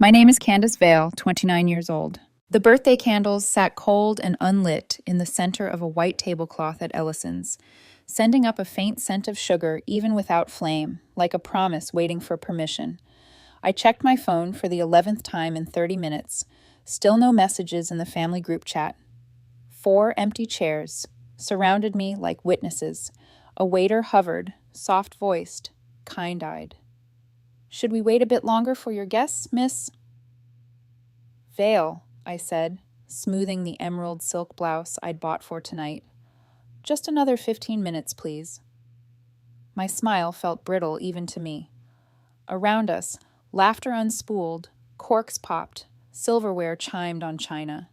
My name is Candace Vale, 29 years old. The birthday candles sat cold and unlit in the center of a white tablecloth at Ellison's, sending up a faint scent of sugar even without flame, like a promise waiting for permission. I checked my phone for the 11th time in 30 minutes. Still no messages in the family group chat. 4 empty chairs surrounded me like witnesses. A waiter hovered, soft-voiced, kind-eyed. "Should we wait a bit longer for your guests, miss?" "Vale," I said, smoothing the emerald silk blouse I'd bought for tonight. "Just another 15 minutes, please." My smile felt brittle even to me. Around us, laughter unspooled, corks popped, silverware chimed on china.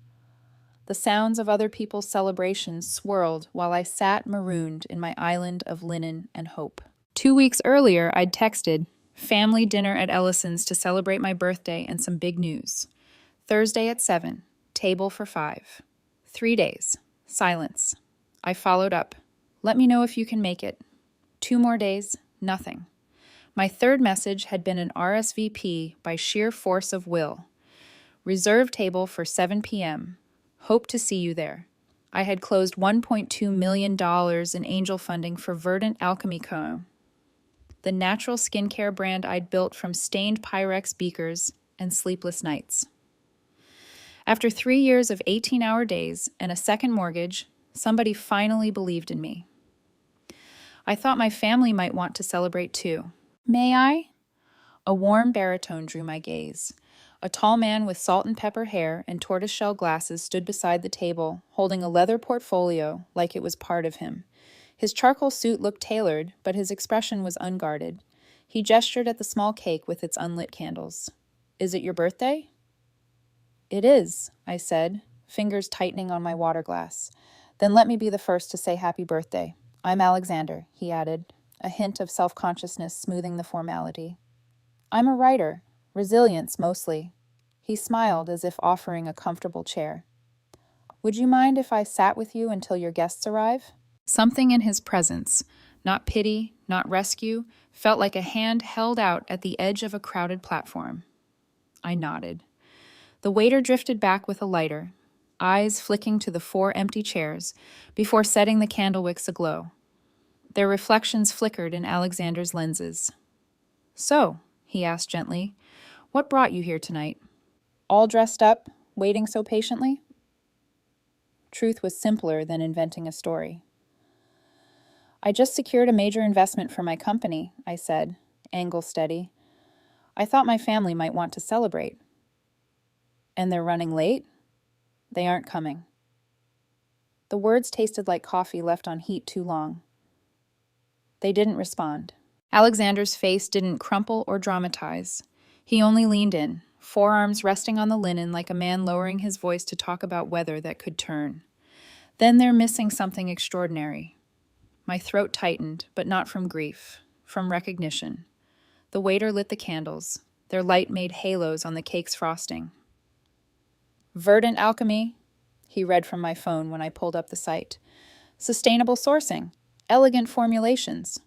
The sounds of other people's celebrations swirled while I sat marooned in my island of linen and hope. 2 weeks earlier, I'd texted, "Family dinner at Ellison's to celebrate my birthday and some big news. Thursday at 7, table for 5. 3 days. Silence. I followed up. "Let me know if you can make it." 2 more days, nothing. My third message had been an RSVP by sheer force of will. "Reserve table for 7 p.m. Hope to see you there." I had closed $1.2 million in angel funding for Verdant Alchemy Co., the natural skincare brand I'd built from stained Pyrex beakers and sleepless nights. After 3 years of 18-hour days and a second mortgage, somebody finally believed in me. I thought my family might want to celebrate too. "May I?" A warm baritone drew my gaze. A tall man with salt and pepper hair and tortoiseshell glasses stood beside the table, holding a leather portfolio like it was part of him. His charcoal suit looked tailored, but his expression was unguarded. He gestured at the small cake with its unlit candles. "Is it your birthday?" "It is," I said, fingers tightening on my water glass. "Then let me be the first to say happy birthday. I'm Alexander," he added, a hint of self-consciousness smoothing the formality. "I'm a writer. Resilience, mostly." He smiled as if offering a comfortable chair. "Would you mind if I sat with you until your guests arrive?" Something in his presence, not pity, not rescue, felt like a hand held out at the edge of a crowded platform. I nodded. The waiter drifted back with a lighter, eyes flicking to the 4 empty chairs, before setting the candle wicks aglow. Their reflections flickered in Alexander's lenses. "So," he asked gently, "what brought you here tonight? All dressed up, waiting so patiently?" Truth was simpler than inventing a story. "I just secured a major investment for my company," I said, angle steady. "I thought my family might want to celebrate." "And they're running late?" "They aren't coming." The words tasted like coffee left on heat too long. They didn't respond. Alexander's face didn't crumple or dramatize. He only leaned in, forearms resting on the linen like a man lowering his voice to talk about weather that could turn. "Then they're missing something extraordinary." My throat tightened, but not from grief, from recognition. The waiter lit the candles. Their light made halos on the cake's frosting. "Verdant Alchemy," he read from my phone when I pulled up the site. "Sustainable sourcing. Elegant formulations."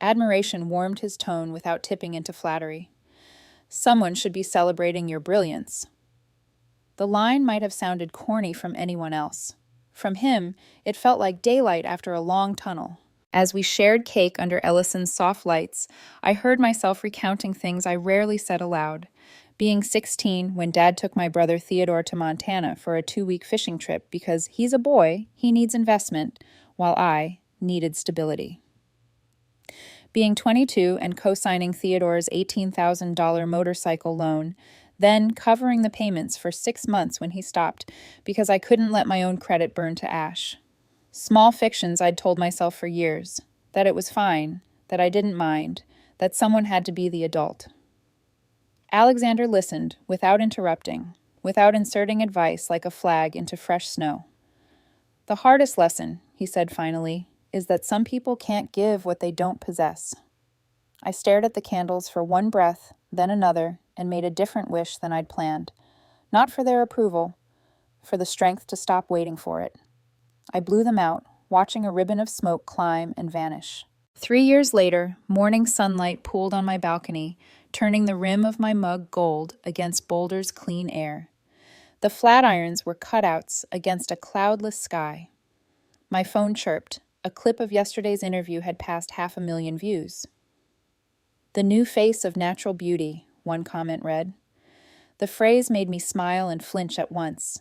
Admiration warmed his tone without tipping into flattery. "Someone should be celebrating your brilliance." The line might have sounded corny from anyone else. From him, it felt like daylight after a long tunnel. As we shared cake under Ellison's soft lights, I heard myself recounting things I rarely said aloud. Being 16 when Dad took my brother Theodore to Montana for a 2-week fishing trip because he's a boy, he needs investment, while I needed stability. Being 22 and co-signing Theodore's $18,000 motorcycle loan, then covering the payments for 6 months when he stopped because I couldn't let my own credit burn to ash. Small fictions I'd told myself for years, that it was fine, that I didn't mind, that someone had to be the adult. Alexander listened, without interrupting, without inserting advice like a flag into fresh snow. "The hardest lesson," he said finally, "is that some people can't give what they don't possess." I stared at the candles for one breath, then another, and made a different wish than I'd planned. Not for their approval, for the strength to stop waiting for it. I blew them out, watching a ribbon of smoke climb and vanish. 3 years later, morning sunlight pooled on my balcony, turning the rim of my mug gold against Boulder's clean air. The flatirons were cutouts against a cloudless sky. My phone chirped. A clip of yesterday's interview had passed 500,000 views. "The new face of natural beauty," one comment read. The phrase made me smile and flinch at once.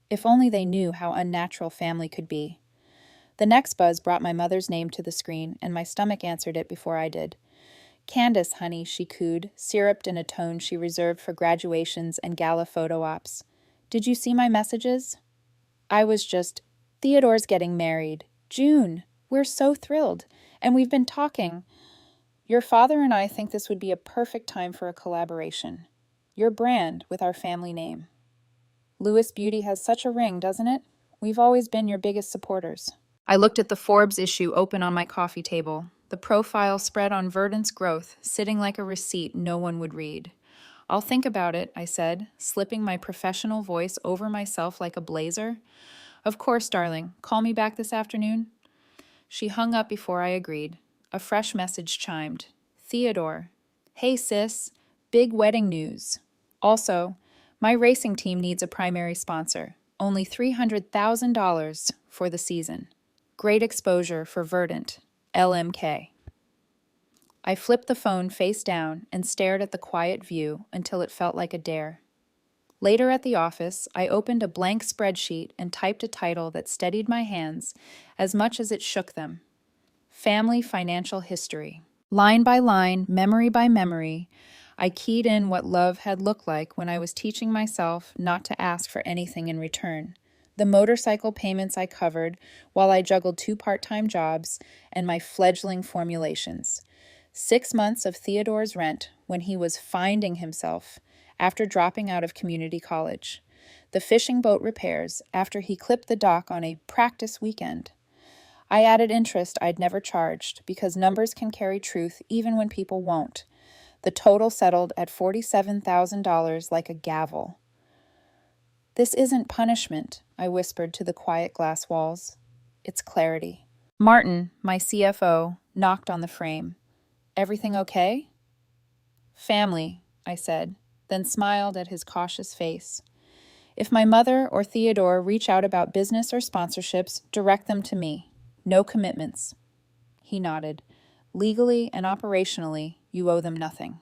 If only they knew how unnatural family could be. The next buzz brought my mother's name to the screen, and my stomach answered it before I did. "Candace, honey," she cooed, syruped in a tone she reserved for graduations and gala photo ops. "Did you see my messages?" I was just, "Theodore's getting married. June. We're so thrilled. And we've been talking. Your father and I think this would be a perfect time for a collaboration. Your brand with our family name. Lewis Beauty has such a ring, doesn't it? We've always been your biggest supporters." I looked at the Forbes issue open on my coffee table, the profile spread on Verdant's growth, sitting like a receipt no one would read. "I'll think about it," I said, slipping my professional voice over myself like a blazer. "Of course, darling. Call me back this afternoon?" She hung up before I agreed. A fresh message chimed. "Theodore. Hey, sis. Big wedding news. Also, my racing team needs a primary sponsor. Only $300,000 for the season. Great exposure for Verdant. LMK." I flipped the phone face down and stared at the quiet view until it felt like a dare. Later at the office, I opened a blank spreadsheet and typed a title that steadied my hands as much as it shook them. Family Financial History. Line by line, memory by memory, I keyed in what love had looked like when I was teaching myself not to ask for anything in return. The motorcycle payments I covered while I juggled 2 part-time jobs and my fledgling formulations. 6 months of Theodore's rent when he was finding himself after dropping out of community college. The fishing boat repairs after he clipped the dock on a practice weekend. I added interest I'd never charged because numbers can carry truth even when people won't. The total settled at $47,000 like a gavel. "This isn't punishment," I whispered to the quiet glass walls. "It's clarity." Martin, my CFO, knocked on the frame. "Everything okay?" "Family," I said, then smiled at his cautious face. "If my mother or Theodore reach out about business or sponsorships, direct them to me. No commitments." He nodded. "Legally and operationally, you owe them nothing."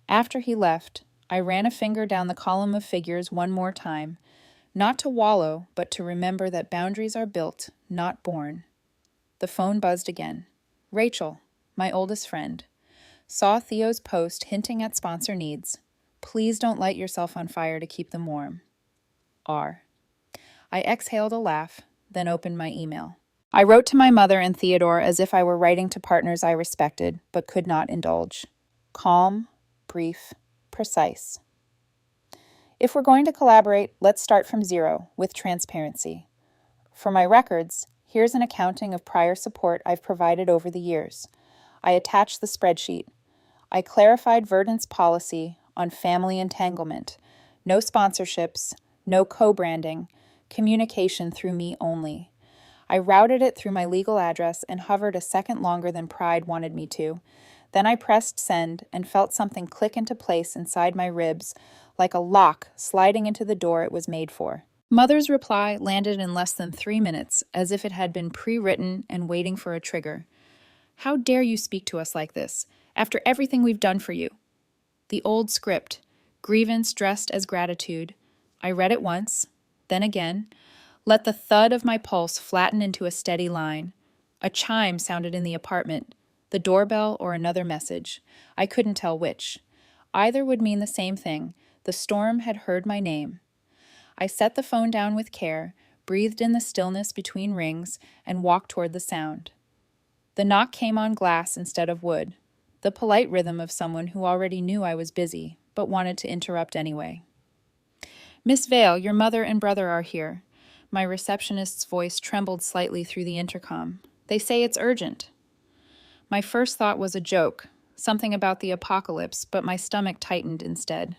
After he left, I ran a finger down the column of figures one more time, not to wallow, but to remember that boundaries are built, not born. The phone buzzed again. Rachel, my oldest friend, saw Theo's post hinting at sponsor needs. "Please don't light yourself on fire to keep them warm. R." I exhaled a laugh, then opened my email. I wrote to my mother and Theodore as if I were writing to partners I respected, but could not indulge. Calm, brief, precise. "If we're going to collaborate, let's start from zero, with transparency. For my records, here's an accounting of prior support I've provided over the years. I attached the spreadsheet. I clarified Verdant's policy on family entanglement. No sponsorships, no co-branding, communication through me only. I routed it through my legal address and hovered a second longer than pride wanted me to. Then I pressed send and felt something click into place inside my ribs, like a lock sliding into the door it was made for. Mother's reply landed in less than 3 minutes, as if it had been pre-written and waiting for a trigger. "How dare you speak to us like this, after everything we've done for you?" The old script, grievance dressed as gratitude. I read it once, then again, let the thud of my pulse flatten into a steady line. A chime sounded in the apartment, the doorbell or another message. I couldn't tell which. Either would mean the same thing. The storm had heard my name. I set the phone down with care, breathed in the stillness between rings, and walked toward the sound. The knock came on glass instead of wood, the polite rhythm of someone who already knew I was busy, but wanted to interrupt anyway. "Miss Vale, your mother and brother are here." My receptionist's voice trembled slightly through the intercom. "They say it's urgent." My first thought was a joke, something about the apocalypse, but my stomach tightened instead.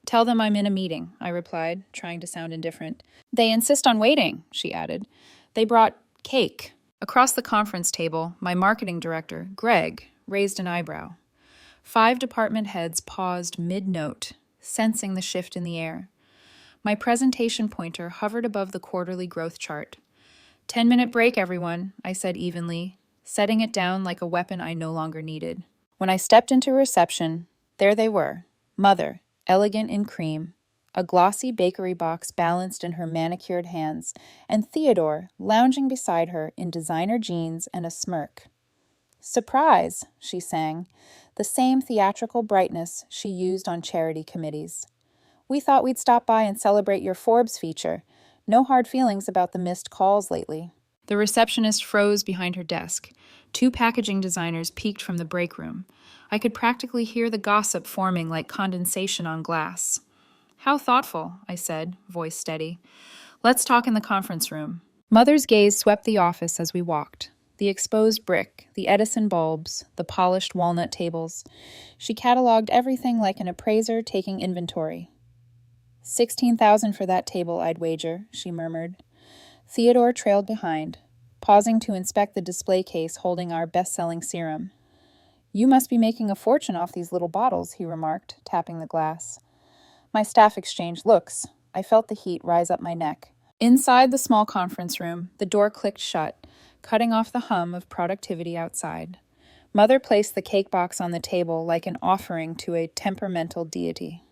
"Tell them I'm in a meeting," I replied, trying to sound indifferent. "They insist on waiting," she added. "They brought cake." Across the conference table, my marketing director, Greg, raised an eyebrow. 5 department heads paused mid-note, sensing the shift in the air. My presentation pointer hovered above the quarterly growth chart. 10-minute break, everyone, I said evenly, setting it down like a weapon I no longer needed. When I stepped into reception, there they were, Mother, elegant in cream, a glossy bakery box balanced in her manicured hands, and Theodore lounging beside her in designer jeans and a smirk. "Surprise," she sang, the same theatrical brightness she used on charity committees. "We thought we'd stop by and celebrate your Forbes feature. No hard feelings about the missed calls lately." The receptionist froze behind her desk. 2 packaging designers peeked from the break room. I could practically hear the gossip forming like condensation on glass. "How thoughtful," I said, voice steady. "Let's talk in the conference room." Mother's gaze swept the office as we walked. The exposed brick, the Edison bulbs, the polished walnut tables. She cataloged everything like an appraiser taking inventory. 16,000 for that table, I'd wager, she murmured. Theodore trailed behind, pausing to inspect the display case holding our best-selling serum. "You must be making a fortune off these little bottles," he remarked, tapping the glass. My staff exchanged looks. I felt the heat rise up my neck. Inside the small conference room, the door clicked shut, cutting off the hum of productivity outside. Mother placed the cake box on the table like an offering to a temperamental deity.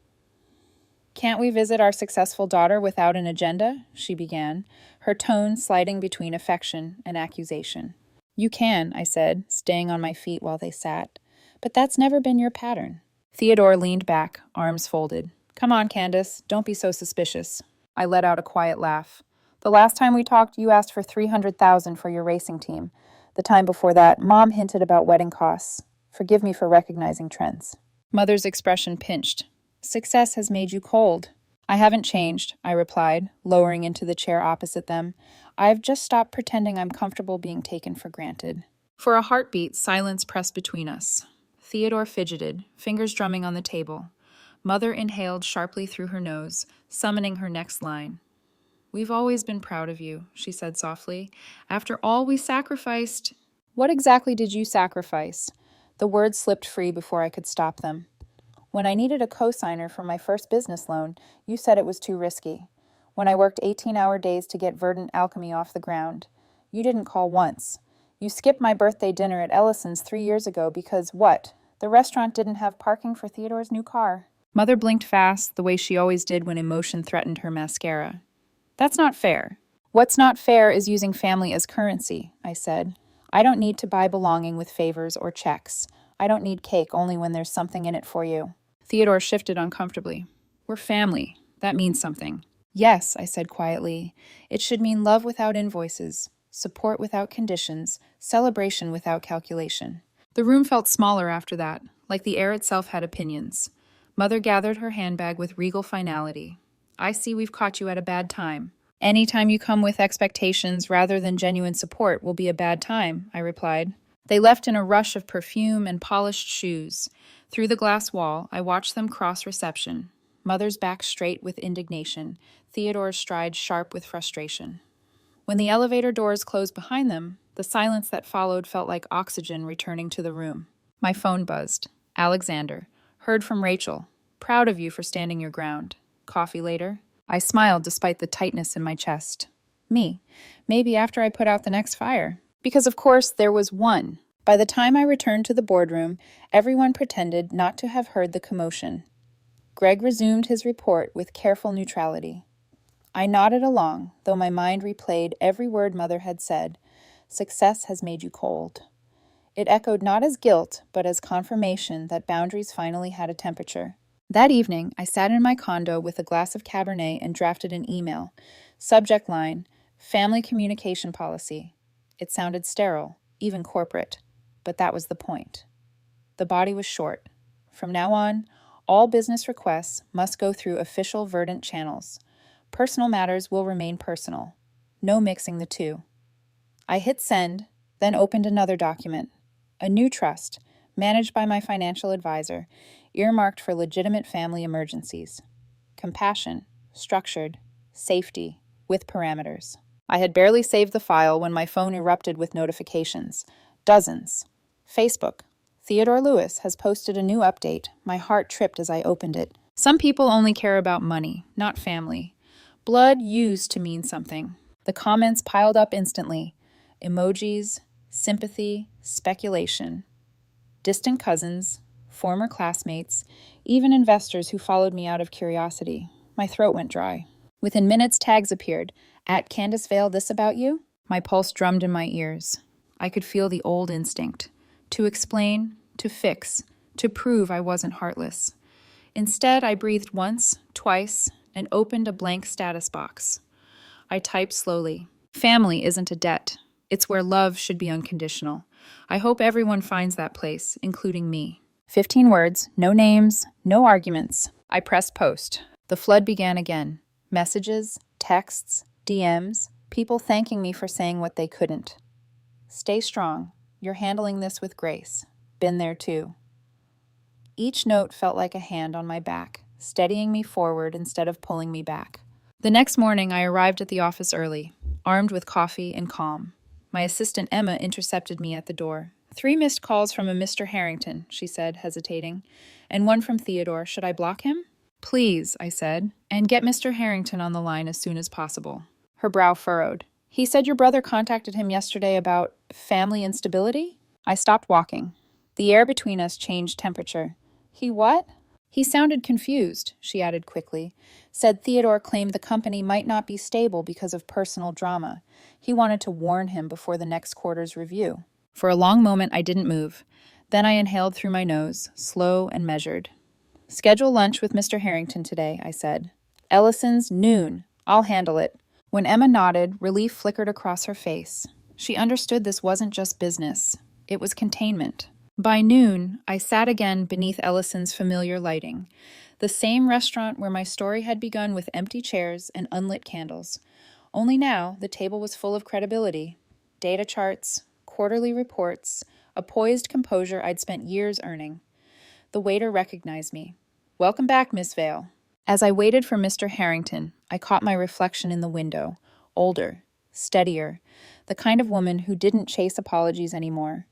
"Can't we visit our successful daughter without an agenda?" she began, her tone sliding between affection and accusation. "You can," I said, staying on my feet while they sat. "But that's never been your pattern." Theodore leaned back, arms folded. "Come on, Candace, don't be so suspicious." I let out a quiet laugh. "The last time we talked, you asked for $300,000 for your racing team. The time before that, Mom hinted about wedding costs. Forgive me for recognizing trends." Mother's expression pinched. "Success has made you cold." "I haven't changed," I replied, lowering into the chair opposite them. "I've just stopped pretending I'm comfortable being taken for granted." For a heartbeat, silence pressed between us. Theodore fidgeted, fingers drumming on the table. Mother inhaled sharply through her nose, summoning her next line. "We've always been proud of you," she said softly. "After all we sacrificed—" "What exactly did you sacrifice?" The words slipped free before I could stop them. "When I needed a co-signer for my first business loan, you said it was too risky. When I worked 18-hour days to get Verdant Alchemy off the ground, you didn't call once. You skipped my birthday dinner at Ellison's 3 years ago because, what? The restaurant didn't have parking for Theodore's new car." Mother blinked fast, the way she always did when emotion threatened her mascara. "That's not fair." "What's not fair is using family as currency," I said. "I don't need to buy belonging with favors or checks. I don't need cake only when there's something in it for you." Theodore shifted uncomfortably. "We're family. That means something." "Yes," I said quietly. "It should mean love without invoices, support without conditions, celebration without calculation." The room felt smaller after that, like the air itself had opinions. Mother gathered her handbag with regal finality. "I see we've caught you at a bad time." "Any time you come with expectations rather than genuine support will be a bad time," I replied. They left in a rush of perfume and polished shoes. Through the glass wall, I watched them cross reception. Mother's back straight with indignation, Theodore's stride sharp with frustration. When the elevator doors closed behind them, the silence that followed felt like oxygen returning to the room. My phone buzzed. "Alexander. Heard from Rachel. Proud of you for standing your ground. Coffee later?" I smiled despite the tightness in my chest. Me. Maybe after I put out the next fire. Because of course there was one. By the time I returned to the boardroom, everyone pretended not to have heard the commotion. Greg resumed his report with careful neutrality. I nodded along, though my mind replayed every word Mother had said. Success has made you cold. It echoed not as guilt, but as confirmation that boundaries finally had a temperature. That evening, I sat in my condo with a glass of Cabernet and drafted an email. Subject line, Family Communication Policy. It sounded sterile, even corporate, but that was the point. The body was short. From now on, all business requests must go through official Verdant channels. Personal matters will remain personal. No mixing the two. I hit send, then opened another document. A new trust, managed by my financial advisor, earmarked for legitimate family emergencies. Compassion, structured, safety, with parameters. I had barely saved the file when my phone erupted with notifications. Dozens. Facebook. Theodore Lewis has posted a new update. My heart tripped as I opened it. Some people only care about money, not family. Blood used to mean something. The comments piled up instantly. Emojis, sympathy, speculation. Distant cousins, former classmates, even investors who followed me out of curiosity. My throat went dry. Within minutes, tags appeared. At Candace Vale, this about you? My pulse drummed in my ears. I could feel the old instinct. To explain, to fix, to prove I wasn't heartless. Instead, I breathed once, twice, and opened a blank status box. I typed slowly. Family isn't a debt. It's where love should be unconditional. I hope everyone finds that place, including me. 15 words, no names, no arguments. I pressed post. The flood began again. Messages, texts, DMs, people thanking me for saying what they couldn't. Stay strong. You're handling this with grace. Been there too. Each note felt like a hand on my back, steadying me forward instead of pulling me back. The next morning, I arrived at the office early, armed with coffee and calm. My assistant Emma intercepted me at the door. 3 missed calls from a Mr. Harrington, she said, hesitating, and one from Theodore. Should I block him? Please, I said, and get Mr. Harrington on the line as soon as possible. Her brow furrowed. He said your brother contacted him yesterday about family instability? I stopped walking. The air between us changed temperature. He what? He sounded confused, she added quickly. Said Theodore claimed the company might not be stable because of personal drama. He wanted to warn him before the next quarter's review. For a long moment, I didn't move. Then I inhaled through my nose, slow and measured. Schedule lunch with Mr. Harrington today, I said. Ellison's noon. I'll handle it. When Emma nodded, relief flickered across her face. She understood this wasn't just business. It was containment. By noon, I sat again beneath Ellison's familiar lighting, the same restaurant where my story had begun with empty chairs and unlit candles. Only now, the table was full of credibility. Data charts, quarterly reports, a poised composure I'd spent years earning. The waiter recognized me. Welcome back, Miss Vale. As I waited for Mr. Harrington, I caught my reflection in the window, older, steadier, the kind of woman who didn't chase apologies anymore.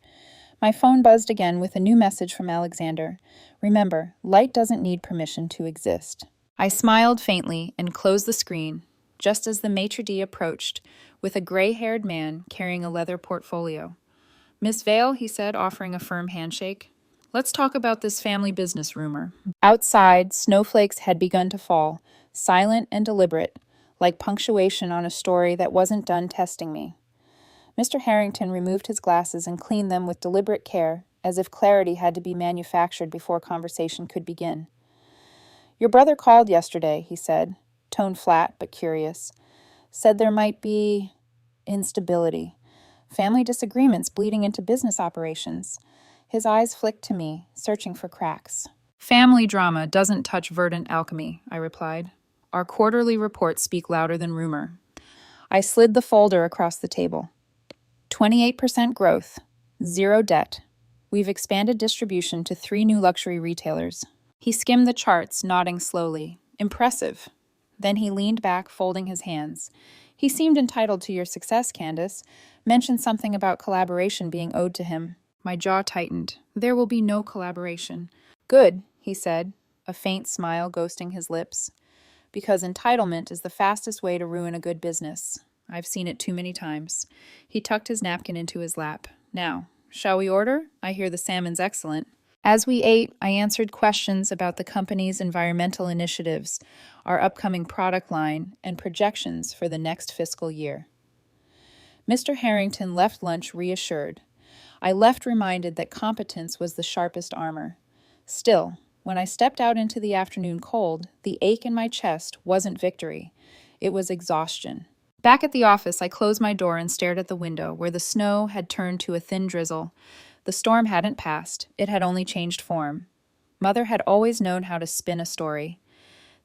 My phone buzzed again with a new message from Alexander. Remember, light doesn't need permission to exist. I smiled faintly and closed the screen, just as the maitre d' approached, with a gray-haired man carrying a leather portfolio. Miss Vale, he said, offering a firm handshake. Let's talk about this family business rumor. Outside, snowflakes had begun to fall, silent and deliberate, like punctuation on a story that wasn't done testing me. Mr. Harrington removed his glasses and cleaned them with deliberate care, as if clarity had to be manufactured before conversation could begin. Your brother called yesterday, he said, tone flat but curious. Said there might be instability, family disagreements bleeding into business operations. His eyes flicked to me, searching for cracks. Family drama doesn't touch verdant alchemy, I replied. Our quarterly reports speak louder than rumor. I slid the folder across the table. 28% growth, 0 debt. We've expanded distribution to 3 new luxury retailers. He skimmed the charts, nodding slowly. Impressive. Then he leaned back, folding his hands. He seemed entitled to your success, Candace. Mentioned something about collaboration being owed to him. My jaw tightened. There will be no collaboration. Good, he said, a faint smile ghosting his lips. Because entitlement is the fastest way to ruin a good business. I've seen it too many times. He tucked his napkin into his lap. Now, shall we order? I hear the salmon's excellent. As we ate, I answered questions about the company's environmental initiatives, our upcoming product line, and projections for the next fiscal year. Mr. Harrington left lunch reassured. I left reminded that competence was the sharpest armor. Still, when I stepped out into the afternoon cold, the ache in my chest wasn't victory. It was exhaustion. Back at the office, I closed my door and stared at the window, where the snow had turned to a thin drizzle. The storm hadn't passed. It had only changed form. Mother had always known how to spin a story.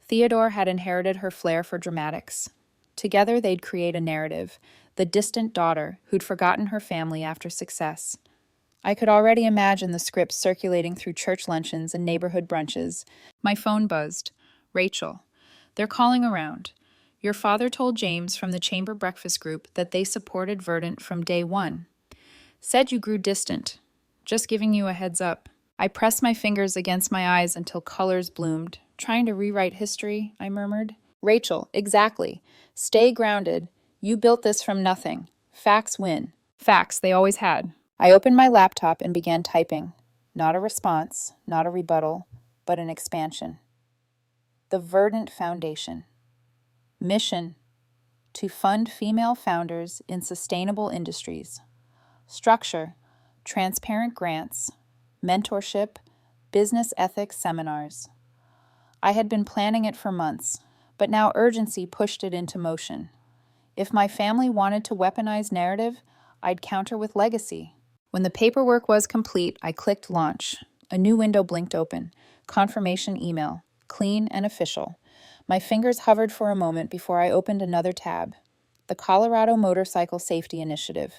Theodore had inherited her flair for dramatics. Together, they'd create a narrative, the distant daughter who'd forgotten her family after success. I could already imagine the scripts circulating through church luncheons and neighborhood brunches. My phone buzzed. Rachel. They're calling around. Your father told James from the chamber breakfast group that they supported Verdant from day one. Said you grew distant. Just giving you a heads up. I pressed my fingers against my eyes until colors bloomed. Trying to rewrite history, I murmured. Rachel, exactly. Stay grounded. You built this from nothing. Facts win. Facts, they always had. I opened my laptop and began typing. Not a response, not a rebuttal, but an expansion. The Verdant Foundation. Mission: to fund female founders in sustainable industries. Structure: transparent grants, mentorship, business ethics seminars. I had been planning it for months, but now urgency pushed it into motion. If my family wanted to weaponize narrative, I'd counter with legacy. When the paperwork was complete, I clicked launch. A new window blinked open. Confirmation email. Clean and official. My fingers hovered for a moment before I opened another tab. The Colorado Motorcycle Safety Initiative.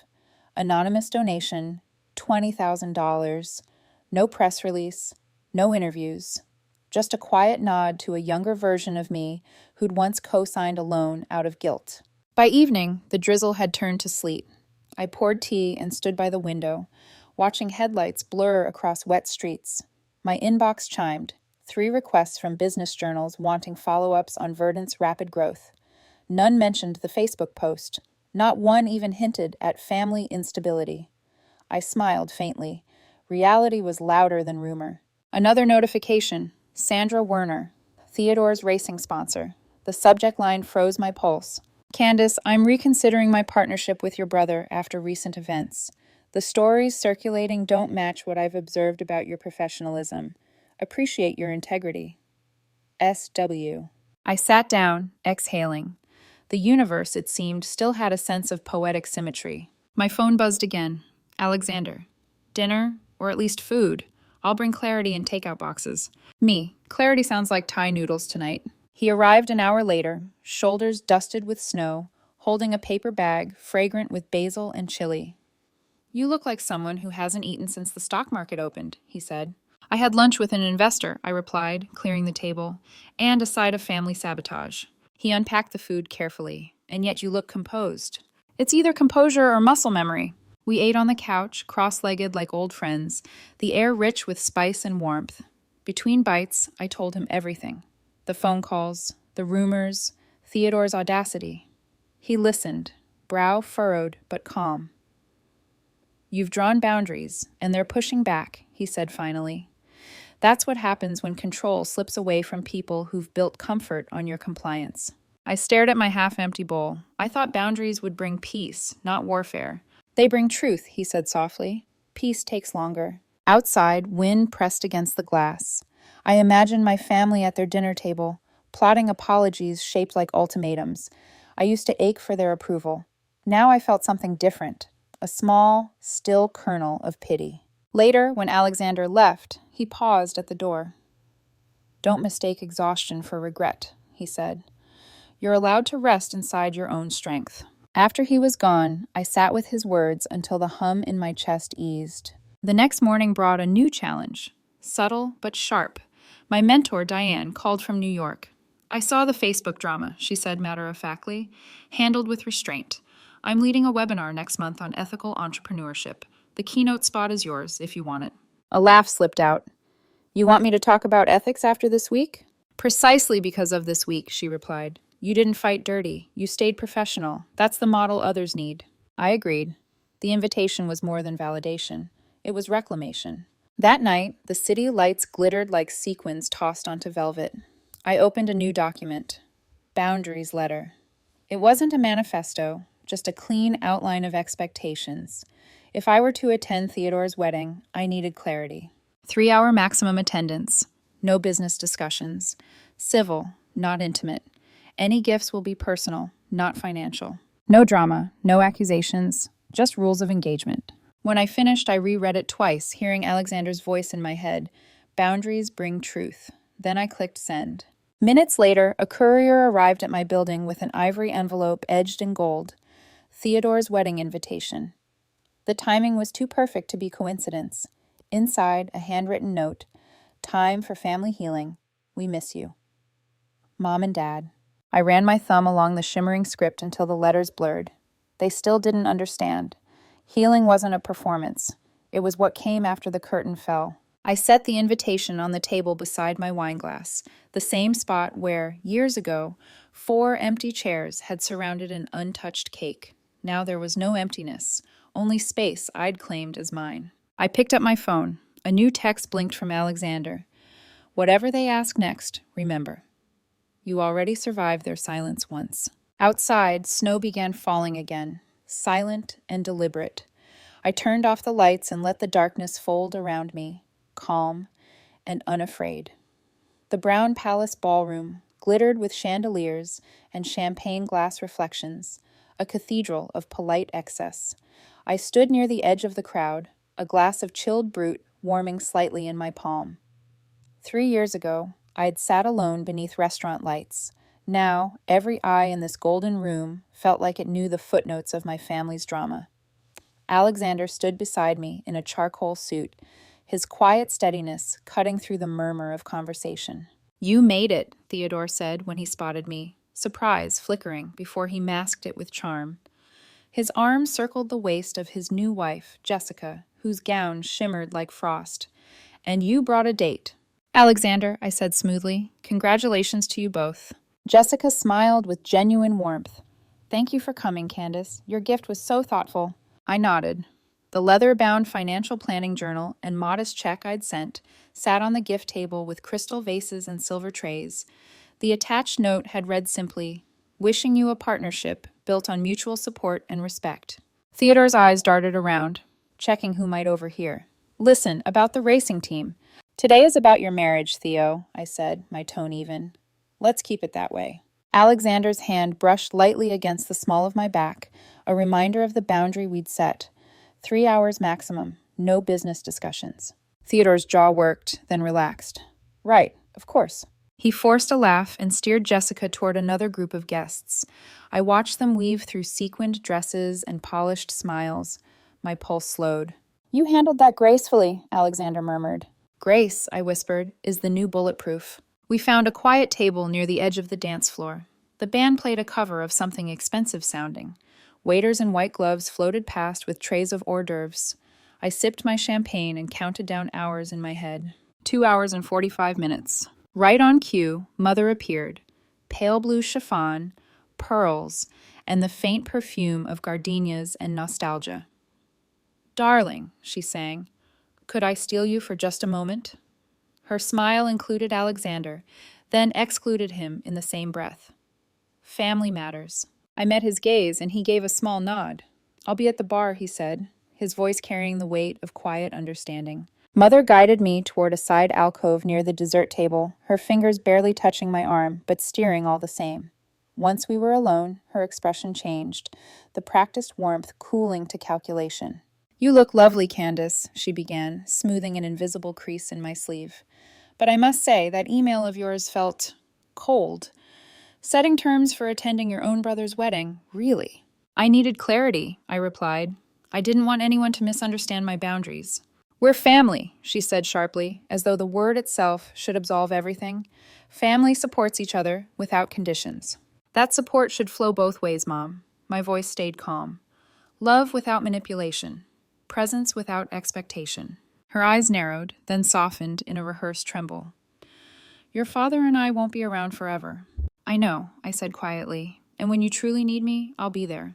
Anonymous donation, $20,000. No press release, no interviews. Just a quiet nod to a younger version of me who'd once co-signed a loan out of guilt. By evening, the drizzle had turned to sleet. I poured tea and stood by the window, watching headlights blur across wet streets. My inbox chimed. 3 requests from business journals wanting follow-ups on Verdant's rapid growth. None mentioned the Facebook post. Not one even hinted at family instability. I smiled faintly. Reality was louder than rumor. Another notification. Sandra Werner, Theodore's racing sponsor. The subject line froze my pulse. Candace, I'm reconsidering my partnership with your brother after recent events. The stories circulating don't match what I've observed about your professionalism. Appreciate your integrity. S.W. I sat down, exhaling. The universe, it seemed, still had a sense of poetic symmetry. My phone buzzed again. Alexander. Dinner, or at least food. I'll bring Clarity in takeout boxes. Me. Clarity sounds like Thai noodles tonight. He arrived an hour later, shoulders dusted with snow, holding a paper bag fragrant with basil and chili. You look like someone who hasn't eaten since the stock market opened, he said. I had lunch with an investor, I replied, clearing the table, and a side of family sabotage. He unpacked the food carefully. And yet you look composed. It's either composure or muscle memory. We ate on the couch, cross-legged like old friends, the air rich with spice and warmth. Between bites, I told him everything. The phone calls, the rumors, Theodore's audacity. He listened, brow furrowed but calm. You've drawn boundaries, and they're pushing back, he said finally. That's what happens when control slips away from people who've built comfort on your compliance. I stared at my half-empty bowl. I thought boundaries would bring peace, not warfare. They bring truth, he said softly. Peace takes longer. Outside, wind pressed against the glass. I imagined my family at their dinner table, plotting apologies shaped like ultimatums. I used to ache for their approval. Now I felt something different, a small, still kernel of pity. Later, when Alexander left, he paused at the door. Don't mistake exhaustion for regret, he said. You're allowed to rest inside your own strength. After he was gone, I sat with his words until the hum in my chest eased. The next morning brought a new challenge, subtle but sharp. My mentor, Diane, called from New York. I saw the Facebook drama, she said matter-of-factly, handled with restraint. I'm leading a webinar next month on ethical entrepreneurship. The keynote spot is yours, if you want it. A laugh slipped out. You want me to talk about ethics after this week? Precisely because of this week, she replied. You didn't fight dirty. You stayed professional. That's the model others need. I agreed. The invitation was more than validation. It was reclamation. That night, the city lights glittered like sequins tossed onto velvet. I opened a new document. Boundaries letter. It wasn't a manifesto, just a clean outline of expectations. If I were to attend Theodore's wedding, I needed clarity. 3-hour maximum attendance. No business discussions. Civil, not intimate. Any gifts will be personal, not financial. No drama, no accusations, just rules of engagement. When I finished, I reread it twice, hearing Alexander's voice in my head. Boundaries bring truth. Then I clicked send. Minutes later, a courier arrived at my building with an ivory envelope edged in gold. Theodore's wedding invitation. The timing was too perfect to be coincidence. Inside, a handwritten note. Time for family healing. We miss you. Mom and Dad. I ran my thumb along the shimmering script until the letters blurred. They still didn't understand. Healing wasn't a performance. It was what came after the curtain fell. I set the invitation on the table beside my wineglass, the same spot where, years ago, 4 empty chairs had surrounded an untouched cake. Now there was no emptiness, only space I'd claimed as mine. I picked up my phone. A new text blinked from Alexander. Whatever they ask next, remember. You already survived their silence once. Outside, snow began falling again, silent and deliberate. I turned off the lights and let the darkness fold around me, calm and unafraid. The brown palace ballroom glittered with chandeliers and champagne glass reflections, a cathedral of polite excess. I stood near the edge of the crowd, a glass of chilled brut warming slightly in my palm. 3 years ago, I had sat alone beneath restaurant lights. Now, every eye in this golden room felt like it knew the footnotes of my family's drama. Alexander stood beside me in a charcoal suit, his quiet steadiness cutting through the murmur of conversation. You made it, Theodore said when he spotted me, surprise flickering before he masked it with charm. His arm circled the waist of his new wife, Jessica, whose gown shimmered like frost. And you brought a date. Alexander, I said smoothly, congratulations to you both. Jessica smiled with genuine warmth. Thank you for coming, Candace. Your gift was so thoughtful. I nodded. The leather-bound financial planning journal and modest check I'd sent sat on the gift table with crystal vases and silver trays. The attached note had read simply, wishing you a partnership built on mutual support and respect. Theodore's eyes darted around, checking who might overhear. Listen, about the racing team. Today is about your marriage, Theo, I said, my tone even. Let's keep it that way. Alexander's hand brushed lightly against the small of my back, a reminder of the boundary we'd set. 3 hours maximum, no business discussions. Theodore's jaw worked, then relaxed. Right, of course. He forced a laugh and steered Jessica toward another group of guests. I watched them weave through sequined dresses and polished smiles. My pulse slowed. You handled that gracefully, Alexander murmured. Grace, I whispered, is the new bulletproof. We found a quiet table near the edge of the dance floor. The band played a cover of something expensive sounding. Waiters in white gloves floated past with trays of hors d'oeuvres. I sipped my champagne and counted down hours in my head. 2 hours and 45 minutes. Right on cue, Mother appeared. Pale blue chiffon, pearls, and the faint perfume of gardenias and nostalgia. Darling, she sang, could I steal you for just a moment? Her smile included Alexander, then excluded him in the same breath. Family matters. I met his gaze, and he gave a small nod. I'll be at the bar, he said, his voice carrying the weight of quiet understanding. Mother guided me toward a side alcove near the dessert table, her fingers barely touching my arm, but steering all the same. Once we were alone, her expression changed, the practiced warmth cooling to calculation. You look lovely, Candace, she began, smoothing an invisible crease in my sleeve. But I must say, that email of yours felt cold. Setting terms for attending your own brother's wedding, really. I needed clarity, I replied. I didn't want anyone to misunderstand my boundaries. We're family, she said sharply, as though the word itself should absolve everything. Family supports each other without conditions. That support should flow both ways, Mom. My voice stayed calm. Love without manipulation. Presence without expectation. Her eyes narrowed, then softened in a rehearsed tremble. Your father and I won't be around forever. I know, I said quietly, and when you truly need me, I'll be there.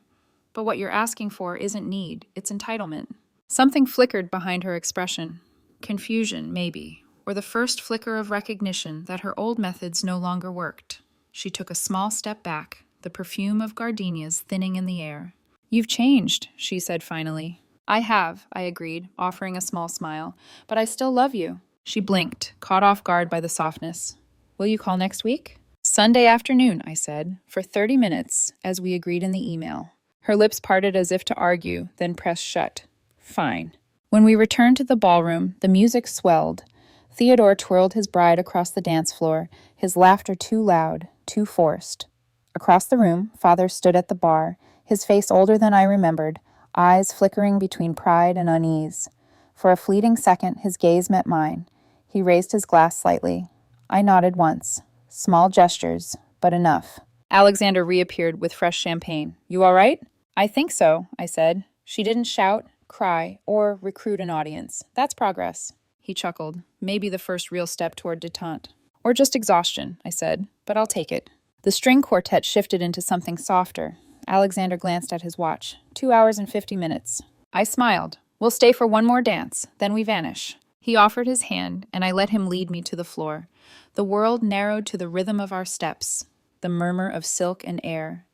But what you're asking for isn't need, it's entitlement. Something flickered behind her expression. Confusion, maybe, or the first flicker of recognition that her old methods no longer worked. She took a small step back, the perfume of gardenias thinning in the air. You've changed, she said finally. I have, I agreed, offering a small smile, but I still love you. She blinked, caught off guard by the softness. Will you call next week? Sunday afternoon, I said, for 30 minutes, as we agreed in the email. Her lips parted as if to argue, then pressed shut. Fine. When we returned to the ballroom, the music swelled. Theodore twirled his bride across the dance floor, his laughter too loud, too forced. Across the room, Father stood at the bar, his face older than I remembered, eyes flickering between pride and unease. For a fleeting second, his gaze met mine. He raised his glass slightly. I nodded once. Small gestures, but enough. Alexander reappeared with fresh champagne. You all right? I think so, I said. She didn't shout, cry, or recruit an audience. That's progress. He chuckled. Maybe the first real step toward détente. Or just exhaustion, I said, but I'll take it. The string quartet shifted into something softer. Alexander glanced at his watch. 2 hours and 50 minutes. I smiled. We'll stay for one more dance, then we vanish. He offered his hand, and I let him lead me to the floor. The world narrowed to the rhythm of our steps, the murmur of silk and air.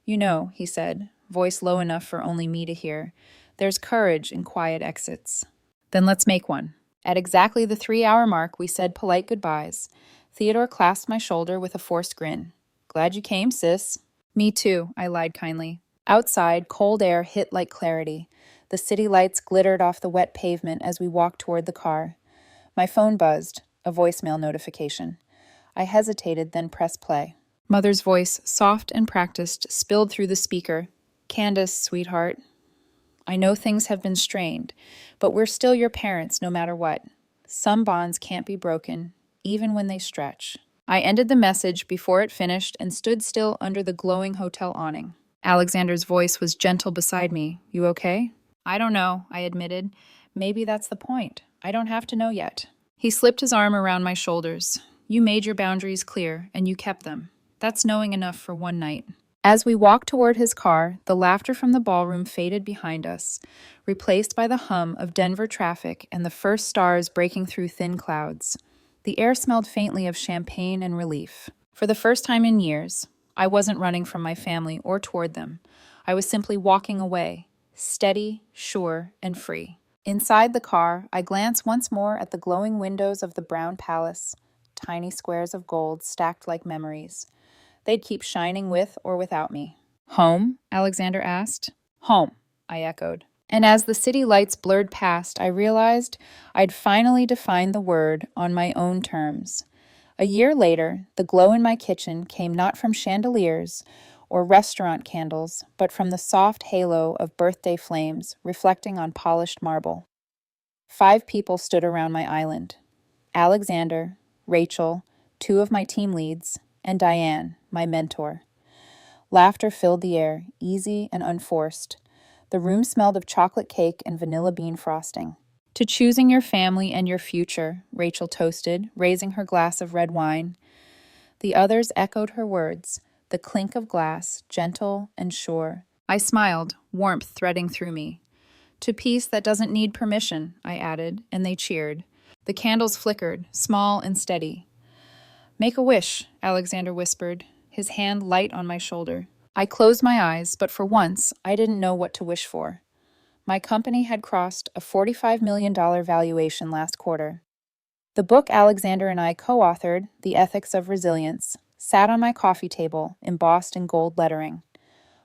You know, he said, voice low enough for only me to hear, there's courage in quiet exits. Then let's make one. At exactly the 3-hour mark, we said polite goodbyes. Theodore clasped my shoulder with a forced grin. Glad you came, sis. Me too, I lied kindly. Outside, cold air hit like clarity. The city lights glittered off the wet pavement as we walked toward the car. My phone buzzed, a voicemail notification. I hesitated, then pressed play. Mother's voice, soft and practiced, spilled through the speaker. Candace, sweetheart. I know things have been strained, but we're still your parents no matter what. Some bonds can't be broken, even when they stretch. I ended the message before it finished and stood still under the glowing hotel awning. Alexander's voice was gentle beside me. You okay? I don't know, I admitted. Maybe that's the point. I don't have to know yet. He slipped his arm around my shoulders. You made your boundaries clear, and you kept them. That's knowing enough for one night. As we walked toward his car, the laughter from the ballroom faded behind us, replaced by the hum of Denver traffic and the first stars breaking through thin clouds. The air smelled faintly of champagne and relief. For the first time in years, I wasn't running from my family or toward them. I was simply walking away, steady, sure, and free. Inside the car, I glanced once more at the glowing windows of the brown palace, tiny squares of gold stacked like memories. They'd keep shining with or without me. Home? Alexander asked. Home, I echoed. And as the city lights blurred past, I realized I'd finally defined the word on my own terms. A year later, the glow in my kitchen came not from chandeliers or restaurant candles, but from the soft halo of birthday flames reflecting on polished marble. 5 people stood around my island. Alexander, Rachel, 2 of my team leads, and Diane, my mentor. Laughter filled the air, easy and unforced. The room smelled of chocolate cake and vanilla bean frosting. To choosing your family and your future, Rachel toasted, raising her glass of red wine. The others echoed her words, the clink of glass, gentle and sure. I smiled, warmth threading through me. To peace that doesn't need permission, I added, and they cheered. The candles flickered, small and steady. Make a wish, Alexander whispered, his hand light on my shoulder. I closed my eyes, but for once, I didn't know what to wish for. My company had crossed a $45 million valuation last quarter. The book Alexander and I co-authored, The Ethics of Resilience, sat on my coffee table, embossed in gold lettering.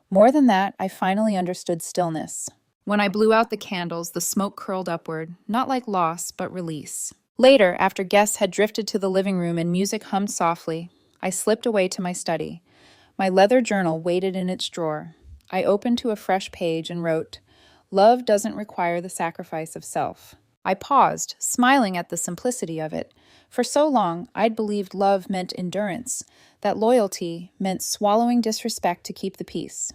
More than that, I finally understood stillness. When I blew out the candles, the smoke curled upward, not like loss, but release. Later, after guests had drifted to the living room and music hummed softly, I slipped away to my study. My leather journal waited in its drawer. I opened to a fresh page and wrote, "Love doesn't require the sacrifice of self." I paused, smiling at the simplicity of it. For so long, I'd believed love meant endurance, that loyalty meant swallowing disrespect to keep the peace.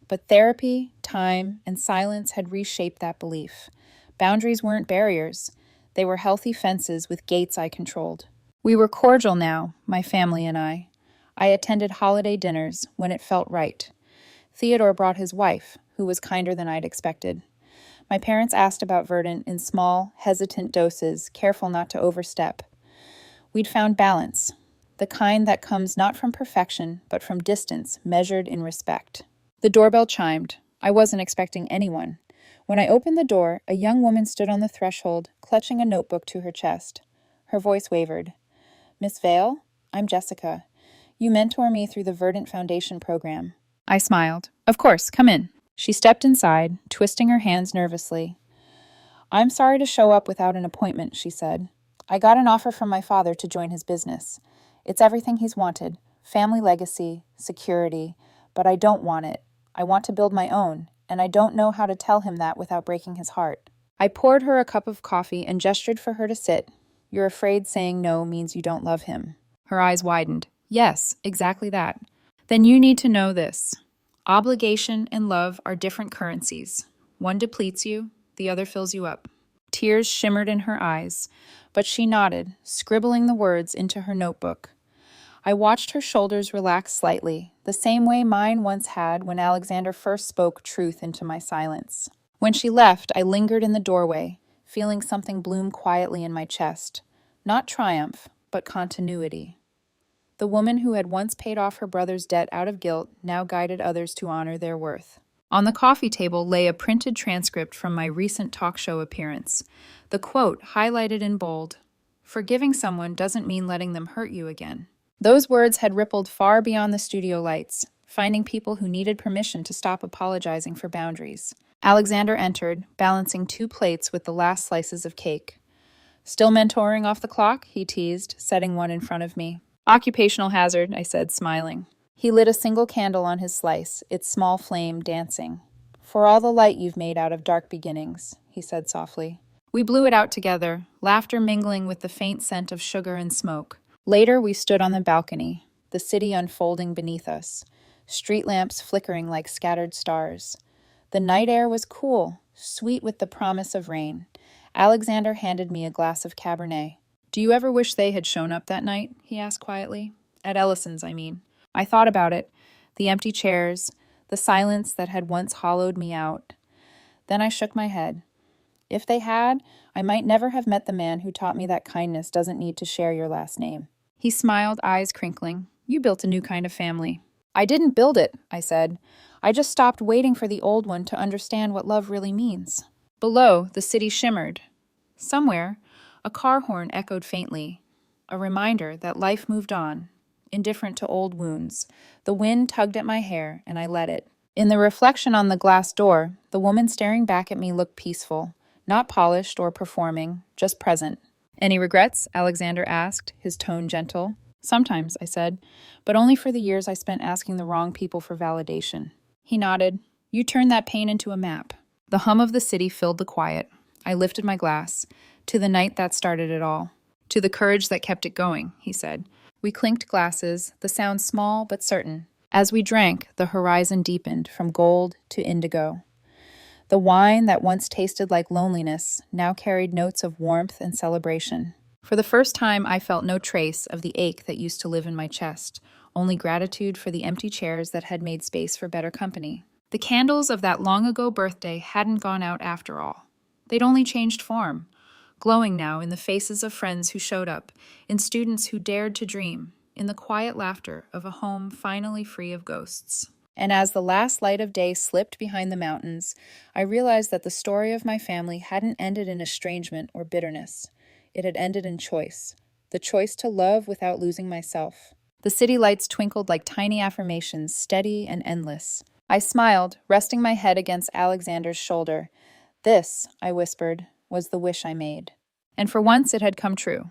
But therapy, time, and silence had reshaped that belief. Boundaries weren't barriers. They were healthy fences with gates I controlled. We were cordial now, my family and I. I attended holiday dinners when it felt right. Theodore brought his wife, who was kinder than I'd expected. My parents asked about Verdant in small, hesitant doses, careful not to overstep. We'd found balance, the kind that comes not from perfection, but from distance measured in respect. The doorbell chimed. I wasn't expecting anyone. When I opened the door, a young woman stood on the threshold, clutching a notebook to her chest. Her voice wavered. "Miss Vale? I'm Jessica. You mentor me through the Verdant Foundation program." I smiled. "Of course, come in." She stepped inside, twisting her hands nervously. "I'm sorry to show up without an appointment," she said. "I got an offer from my father to join his business. It's everything he's wanted, family legacy, security, but I don't want it. I want to build my own, and I don't know how to tell him that without breaking his heart." I poured her a cup of coffee and gestured for her to sit. "You're afraid saying no means you don't love him." Her eyes widened. "Yes, exactly that." "Then you need to know this. Obligation and love are different currencies. One depletes you, the other fills you up." Tears shimmered in her eyes, but she nodded, scribbling the words into her notebook. I watched her shoulders relax slightly, the same way mine once had when Alexander first spoke truth into my silence. When she left, I lingered in the doorway, feeling something bloom quietly in my chest. Not triumph, but continuity. The woman who had once paid off her brother's debt out of guilt now guided others to honor their worth. On the coffee table lay a printed transcript from my recent talk show appearance. The quote, highlighted in bold, "Forgiving someone doesn't mean letting them hurt you again." Those words had rippled far beyond the studio lights, finding people who needed permission to stop apologizing for boundaries. Alexander entered, balancing 2 plates with the last slices of cake. "Still mentoring off the clock?" he teased, setting one in front of me. "Occupational hazard," I said, smiling. He lit a single candle on his slice, its small flame dancing. "For all the light you've made out of dark beginnings," he said softly. We blew it out together, laughter mingling with the faint scent of sugar and smoke. Later, we stood on the balcony, the city unfolding beneath us, street lamps flickering like scattered stars. The night air was cool, sweet with the promise of rain. Alexander handed me a glass of Cabernet. "Do you ever wish they had shown up that night?" he asked quietly. "At Ellison's, I mean." I thought about it, the empty chairs, the silence that had once hollowed me out. Then I shook my head. If they had, I might never have met the man who taught me that kindness doesn't need to share your last name. He smiled, eyes crinkling. "You built a new kind of family." "I didn't build it," I said. "I just stopped waiting for the old one to understand what love really means." Below, the city shimmered. Somewhere, a car horn echoed faintly, a reminder that life moved on, indifferent to old wounds. The wind tugged at my hair, and I let it. In the reflection on the glass door, the woman staring back at me looked peaceful, not polished or performing, just present. "Any regrets?" Alexander asked, his tone gentle. "Sometimes," I said, "but only for the years I spent asking the wrong people for validation." He nodded. "You turned that pain into a map." The hum of the city filled the quiet. I lifted my glass. "To the night that started it all." "To the courage that kept it going," he said. We clinked glasses, the sound small but certain. As we drank, the horizon deepened from gold to indigo. The wine that once tasted like loneliness now carried notes of warmth and celebration. For the first time, I felt no trace of the ache that used to live in my chest, only gratitude for the empty chairs that had made space for better company. The candles of that long-ago birthday hadn't gone out after all. They'd only changed form, glowing now in the faces of friends who showed up, in students who dared to dream, in the quiet laughter of a home finally free of ghosts. And as the last light of day slipped behind the mountains, I realized that the story of my family hadn't ended in estrangement or bitterness. It had ended in choice, the choice to love without losing myself. The city lights twinkled like tiny affirmations, steady and endless. I smiled, resting my head against Alexander's shoulder. "This," I whispered, "was the wish I made." And for once it had come true.